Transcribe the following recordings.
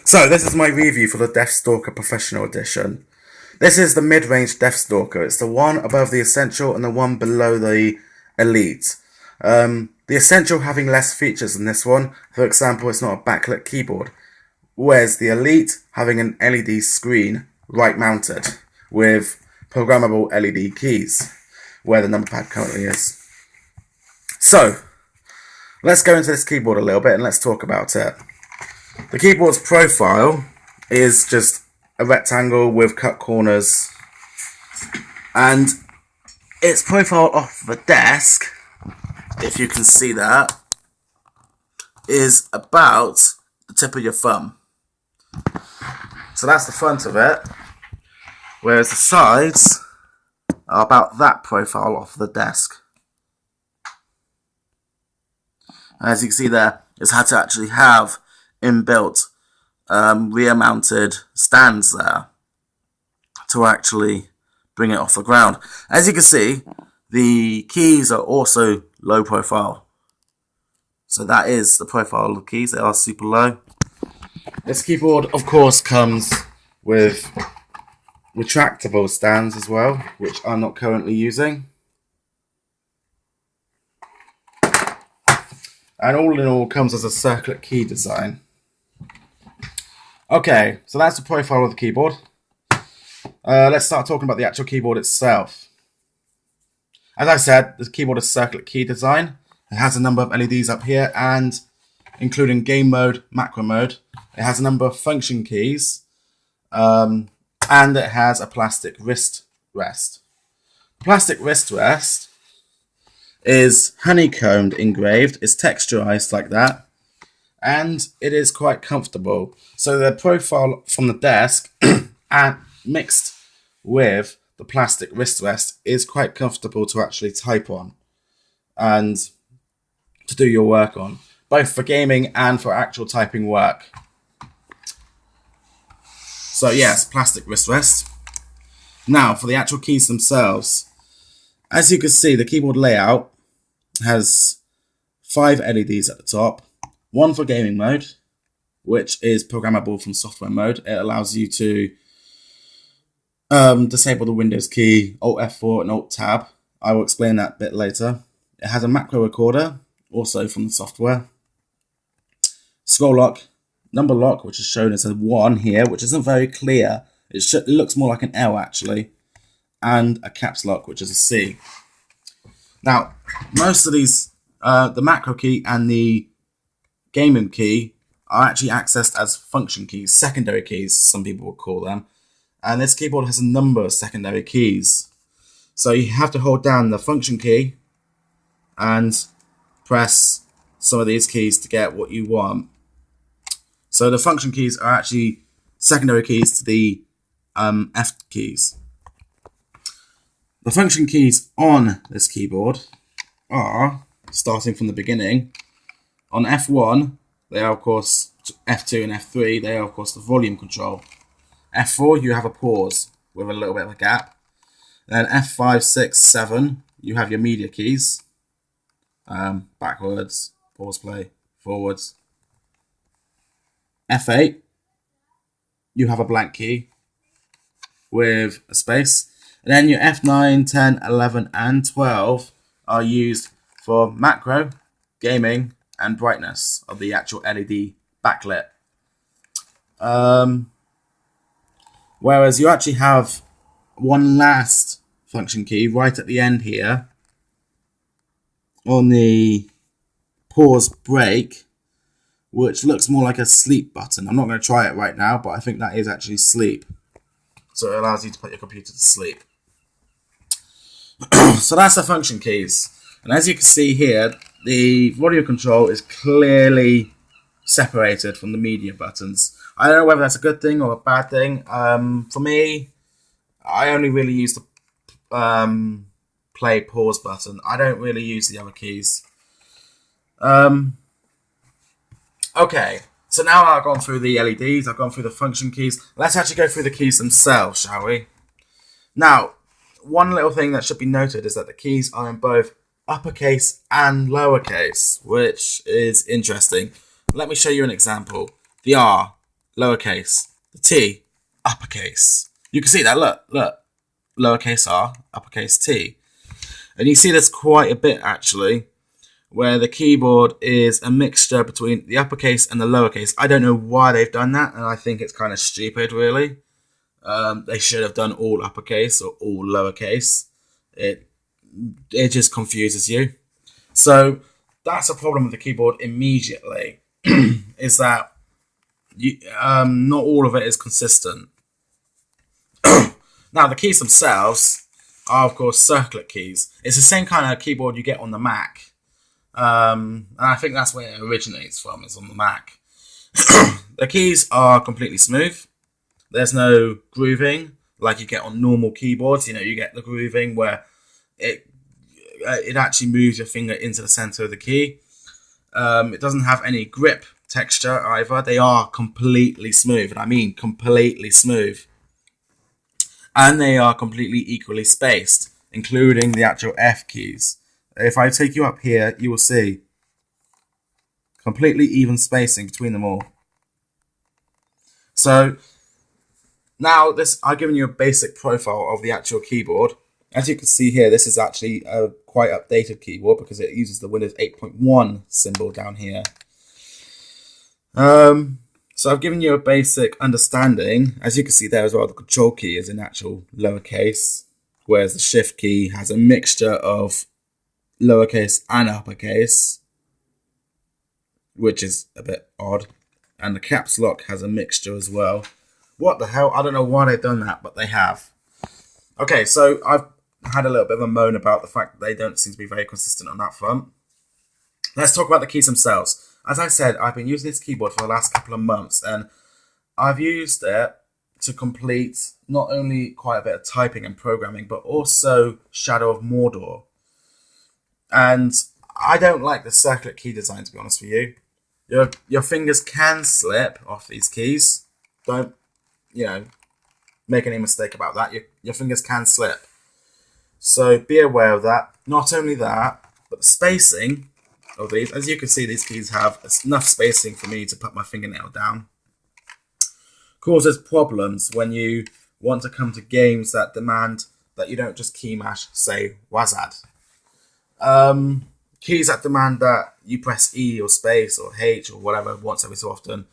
So this is my review for the DeathStalker Professional Edition. This is the mid-range DeathStalker. It's the one above the Essential and the one below the Elite. The Essential having less features than this one. For example, it's not a backlit keyboard. Whereas the Elite having an LED screen right mounted with programmable LED keys where the number pad currently is. So, let's go into this keyboard a little bit and let's talk about it. The keyboard's profile is just a rectangle with cut corners, and its profile off the desk, if you can see that, is about the tip of your thumb. So that's the front of it, whereas the sides are about that profile off the desk. And as you can see there, it's had to actually have inbuilt rear mounted stands there to actually bring it off the ground. As you can see, the keys are also low profile. So that is the profile of the keys, they are super low. This keyboard of course comes with retractable stands as well, which I'm not currently using. And all in all comes as a circlet key design. Okay, so that's the profile of the keyboard. Let's start talking about the actual keyboard itself. As I said, the keyboard is circlet key design. It has a number of LEDs up here, and including game mode, macro mode. It has a number of function keys, and it has a plastic wrist rest. Plastic wrist rest is honeycombed engraved, it's texturized like that, and it is quite comfortable. So the profile from the desk and mixed with the plastic wrist rest is quite comfortable to actually type on and to do your work on, both for gaming and for actual typing work. So yes, plastic wrist rest. Now for the actual keys themselves. As you can see, the keyboard layout has 5 LEDs at the top, one for gaming mode, which is programmable from software mode. It allows you to disable the Windows key, Alt F4 and Alt Tab. I will explain that a bit later. It has a macro recorder, also from the software. Scroll lock, number lock, which is shown as a 1 here, which isn't very clear. It looks more like an L actually. And a caps lock, which is a C. Now, most of these, the macro key and the gaming key are actually accessed as function keys, secondary keys, some people would call them. And this keyboard has a number of secondary keys. So you have to hold down the function key and press some of these keys to get what you want. So the function keys are actually secondary keys to the F keys. The function keys on this keyboard are, starting from the beginning, on F1, they are of course F2 and F3, they are of course the volume control. F4, you have a pause with a little bit of a gap. Then F5, 6, 7, you have your media keys. Backwards, pause play, forwards. F8, you have a blank key with a space. And then your F9, 10, 11 and 12 are used for macro, gaming and brightness of the actual LED backlit. Whereas you actually have one last function key right at the end here on the pause break, which looks more like a sleep button. I'm not going to try it right now, but I think that is actually sleep. So it allows you to put your computer to sleep. So that's the function keys. And as you can see here, the volume control is clearly separated from the media buttons. I don't know whether that's a good thing or a bad thing. For me, I only really use the play pause button. I don't really use the other keys. Okay, so now I've gone through the LEDs, I've gone through the function keys. Let's actually go through the keys themselves, shall we? Now, one little thing that should be noted is that the keys are in both uppercase and lowercase, which is interesting. Let me show you an example. The R, lowercase. The T, uppercase. You can see that, look. Lowercase r, uppercase T. And you see this quite a bit, actually, where the keyboard is a mixture between the uppercase and the lowercase. I don't know why they've done that, and I think it's kind of stupid, really. They should have done all uppercase or all lowercase. It just confuses you. So that's a problem with the keyboard immediately, is that not all of it is consistent. Now, the keys themselves are, of course, circlet keys. It's the same kind of keyboard you get on the Mac. And I think that's where it originates from, is on the Mac. The keys are completely smooth. There's no grooving like you get on normal keyboards. You get the grooving where it actually moves your finger into the center of the key. It doesn't have any grip texture either. They are completely smooth, and I mean completely smooth. And they are completely equally spaced, including the actual F keys. If I take you up here, you will see completely even spacing between them all. So now I've given you a basic profile of the actual keyboard. As you can see here, this is actually a quite updated keyboard because it uses the Windows 8.1 symbol down here. So I've given you a basic understanding. As you can see there as well, the control key is in actual lowercase, whereas the shift key has a mixture of lowercase and uppercase, which is a bit odd. And the caps lock has a mixture as well. What the hell? I don't know why they've done that, but they have. Okay, so I've had a little bit of a moan about the fact that they don't seem to be very consistent on that front. Let's talk about the keys themselves. As I said, I've been using this keyboard for the last couple of months, and I've used it to complete not only quite a bit of typing and programming, but also Shadow of Mordor. And I don't like the circular key design, to be honest with you. Your fingers can slip off these keys. Don't, make any mistake about that. Your fingers can slip. So be aware of that. Not only that, but the spacing of these, as you can see, these keys have enough spacing for me to put my fingernail down. Causes problems when you want to come to games that demand that you don't just key mash, say, WASD. Keys that demand that you press E or space or H or whatever once every so often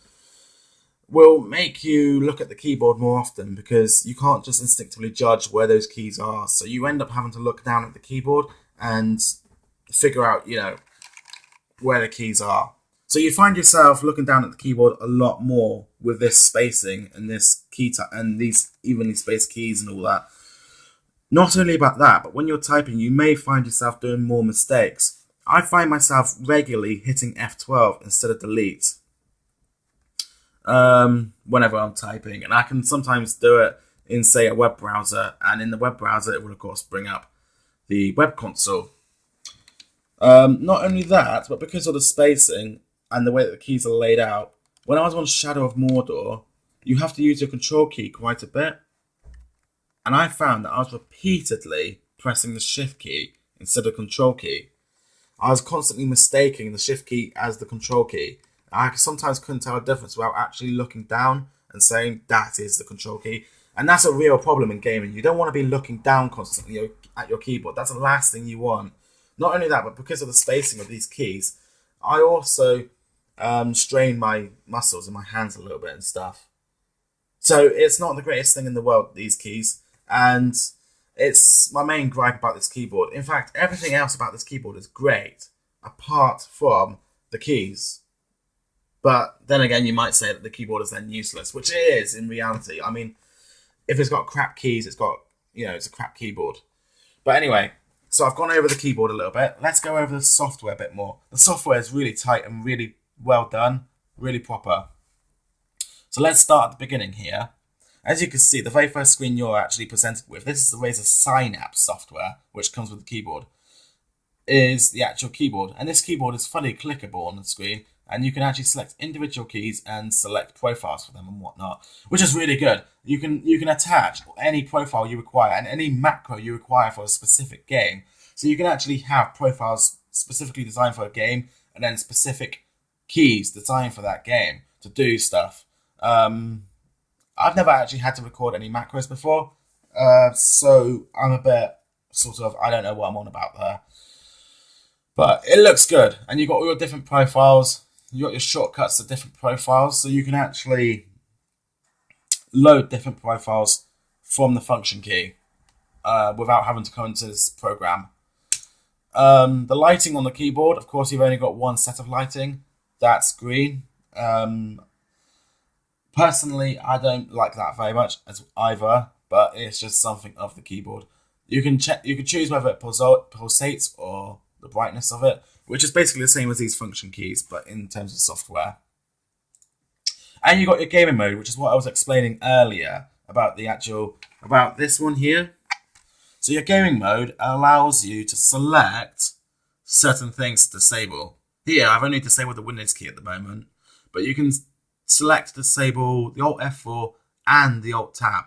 will make you look at the keyboard more often because you can't just instinctively judge where those keys are. So you end up having to look down at the keyboard and figure out, where the keys are. So you find yourself looking down at the keyboard a lot more with this spacing and this key and these evenly spaced keys and all that. Not only about that, but when you're typing, you may find yourself doing more mistakes. I find myself regularly hitting F12 instead of delete whenever I'm typing, and I can sometimes do it in, say, a web browser, and in the web browser it will of course bring up the web console. Not only that, but because of the spacing and the way that the keys are laid out, when I was on Shadow of Mordor, you have to use your control key quite a bit, and I found that I was repeatedly pressing the shift key instead of control key. I was constantly mistaking the shift key as the control key. I sometimes couldn't tell the difference without actually looking down and saying that is the control key. And that's a real problem in gaming. You don't want to be looking down constantly at your keyboard. That's the last thing you want. Not only that, but because of the spacing of these keys, I also strain my muscles in my hands a little bit and stuff. So it's not the greatest thing in the world, these keys. And it's my main gripe about this keyboard. In fact, everything else about this keyboard is great, apart from the keys. But then again, you might say that the keyboard is then useless, which it is in reality. I mean, if it's got crap keys, it's a crap keyboard. But anyway, so I've gone over the keyboard a little bit. Let's go over the software a bit more. The software is really tight and really well done, really proper. So let's start at the beginning here. As you can see, the very first screen you're actually presented with, this is the Razer Synapse software, which comes with the keyboard, is the actual keyboard. And this keyboard is fully clickable on the screen, and you can actually select individual keys and select profiles for them and whatnot, which is really good. You can attach any profile you require and any macro you require for a specific game. So you can actually have profiles specifically designed for a game and then specific keys designed for that game to do stuff. I've never actually had to record any macros before, so I'm a bit sort of, I don't know what I'm on about there. But it looks good, and you've got all your different profiles. You've got your shortcuts to different profiles, so you can actually load different profiles from the function key without having to come into this program. The lighting on the keyboard, of course, you've only got one set of lighting. That's green. Personally, I don't like that very much as either, but it's just something of the keyboard. You can choose whether it pulsates or the brightness of it, which is basically the same as these function keys, but in terms of software. And you got your gaming mode, which is what I was explaining earlier about about this one here. So your gaming mode allows you to select certain things to disable. Here, I've only disabled the Windows key at the moment, but you can select to disable the Alt F4 and the Alt Tab.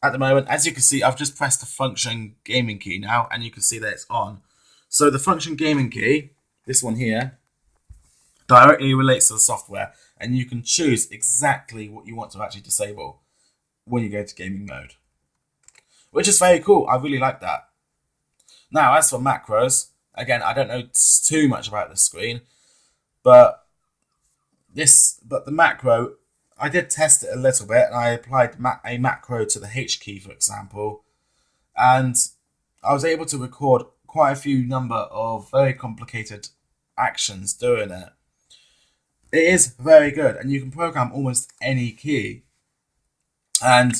At the moment, as you can see, I've just pressed the function gaming key now, and you can see that it's on. So the function gaming key, this one here, directly relates to the software, and you can choose exactly what you want to actually disable when you go to gaming mode, which is very cool. I really like that. Now, as for macros, again, I don't know too much about the screen, but the macro, I did test it a little bit, and I applied a macro to the H key, for example, and I was able to record quite a few number of very complicated actions doing it. It is very good, and you can program almost any key. And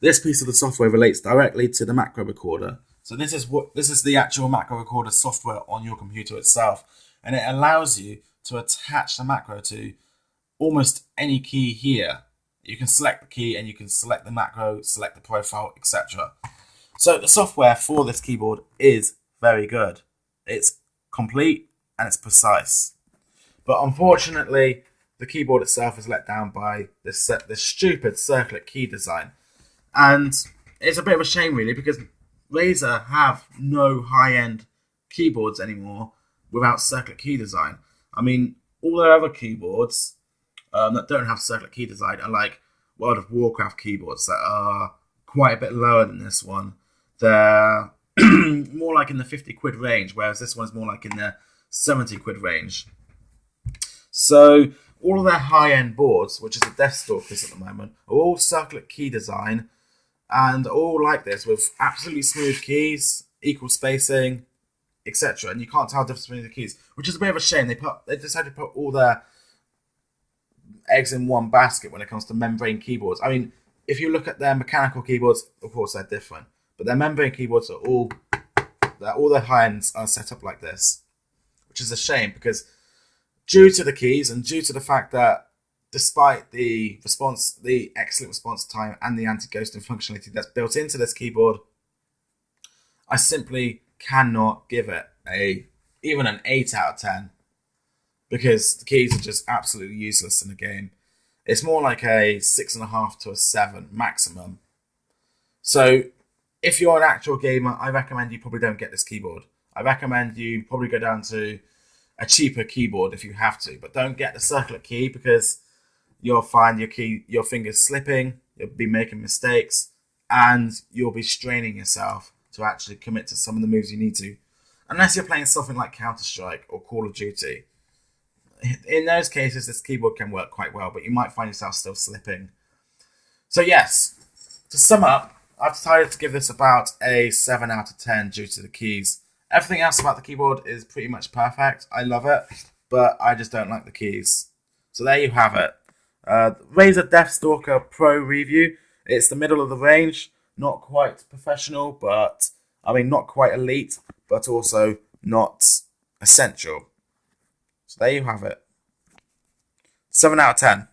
this piece of the software relates directly to the macro recorder. So this is the actual macro recorder software on your computer itself, and it allows you to attach the macro to almost any key here. You can select the key and you can select the macro, select the profile, etc. So the software for this keyboard is very good. It's complete and it's precise. But unfortunately, the keyboard itself is let down by this stupid circlet key design. And it's a bit of a shame, really, because Razer have no high-end keyboards anymore without circuit key design. I mean, all their other keyboards that don't have circuit key design are like World of Warcraft keyboards that are quite a bit lower than this one. They're more like in the 50 quid range, whereas this one's more like in the 70 quid range. So all of their high-end boards, which is the DeathStalkers at the moment, are all circuit key design and all like this with absolutely smooth keys, equal spacing, etc. And you can't tell the difference between the keys, which is a bit of a shame. They decided to put all their eggs in one basket when it comes to membrane keyboards. I mean, if you look at their mechanical keyboards, of course they're different, but their membrane keyboards are all their high ends are set up like this, which is a shame because due to the keys and due to the fact that despite the excellent response time and the anti-ghosting functionality that's built into this keyboard, I simply cannot give it even an 8 out of 10 because the keys are just absolutely useless in the game. It's more like a 6.5 to a 7 maximum. So if you're an actual gamer, I recommend you probably don't get this keyboard. I recommend you probably go down to a cheaper keyboard if you have to, but don't get the circuit key because you'll find your fingers slipping, you'll be making mistakes, and you'll be straining yourself to actually commit to some of the moves you need to. Unless you're playing something like Counter-Strike or Call of Duty. In those cases, this keyboard can work quite well, but you might find yourself still slipping. So yes, to sum up, I've decided to give this about a 7 out of 10 due to the keys. Everything else about the keyboard is pretty much perfect. I love it, but I just don't like the keys. So there you have it. Razer DeathStalker Pro review. It's the middle of the range. Not quite professional, but not quite elite, but also not essential. So there you have it. 7 out of 10.